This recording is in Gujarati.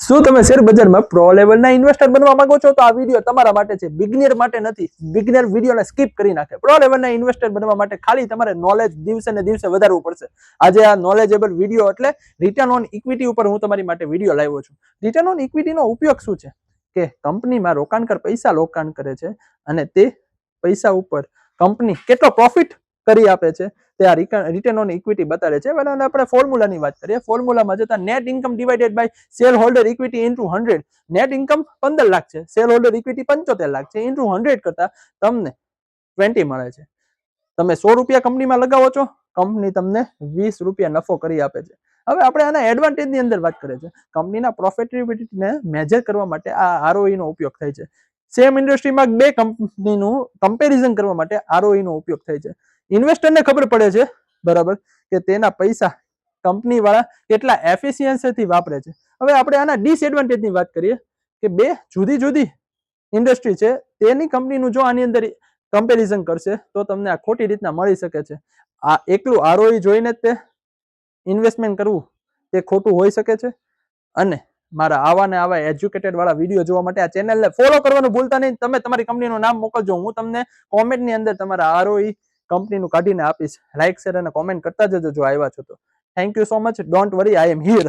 શું તમે શેર બજારમાં પ્રો લેવલના ઇન્વેસ્ટર બનવા માંગો છો? તો આ વિડીયો તમારા માટે છે, બિગનર માટે નથી. બિગનર વિડીયોને સ્કીપ કરી નાખે. પ્રો લેવલના ઇન્વેસ્ટર બનવા માટે ખાલી તમારે નોલેજ દિવસે ને દિવસે વધારવું પડશે. આજે આ નોલેજેબલ વિડીયો એટલે રિટર્ન ઓન ઇક્વિટી ઉપર હું તમારી માટે વિડીયો લાવ્યો છું. રિટર્ન ઓન ઇક્વિટીનો ઉપયોગ શું છે? કે કંપનીમાં રોકાણકાર પૈસા રોકાણ કરે છે અને તે પૈસા ઉપર કંપની કેટલો પ્રોફિટ કરી આપે છે તે આ રિટર્ન ઓન ઇક્વિટી બતાડે છે. અને આપણે ફોર્મ્યુલાની વાત કરીએ, ફોર્મ્યુલામાં જતા net income divided by share holder equity into 100. Net income 15 lakh છે, શેર હોલ્ડર ઇક્વિટી 75 લાખ છે, ઇન્ટુ 100 કરતા તમને 20 મળે છે. તમે 100 રૂપિયા કંપનીમાં લગાવો છો, કંપની તમને 20 રૂપિયા નફો કરી આપે છે. હવે આપણે આના એડવાન્ટેજની અંદર વાત કરીએ છીએ. કંપનીના પ્રોફિટેબિલિટીને મેજર કરવા માટે આ ROE નો ઉપયોગ થાય છે. સેમ ઇન્ડસ્ટ્રીમાં બે કંપનીનું કમ્પેરિઝન કરવા માટે ROE નો ઉપયોગ થાય છે. ઇન્વેસ્ટરને ખબર પડે છે, બરાબર, કે તેના પૈસા કંપની વાળા કેટલા એફિશિયન્સીથી વાપરે છે. હવે આપણે આના ડિસએડવાન્ટેજની વાત કરીએ કે બે જુદી જુદી ઇન્ડસ્ટ્રી છે, તેની કંપનીનું જો આની અંદર કમ્પેરિઝન કરશે તો તમને આ ખોટી રીતના મળી શકે છે. આ એકલું ROE જોઈને જ તે ઇન્વેસ્ટમેન્ટ કરવું તે ખોટું હોઈ શકે છે. અને મારા આવા ને આવા એજ્યુકેટેડ વાળા વિડીયો જોવા માટે આ ચેનલને ફોલો કરવાનું ભૂલતા નહીં. તમે તમારી કંપનીનું નામ મોકલજો, હું તમને કોમેન્ટની અંદર તમારા ROE કંપનીનું કાઢીને આપીશ. લાઈક, શેર અને કોમેન્ટ કરતા જજો જો આવ્યા છો તો. Thank you so much. Don't worry, I am here.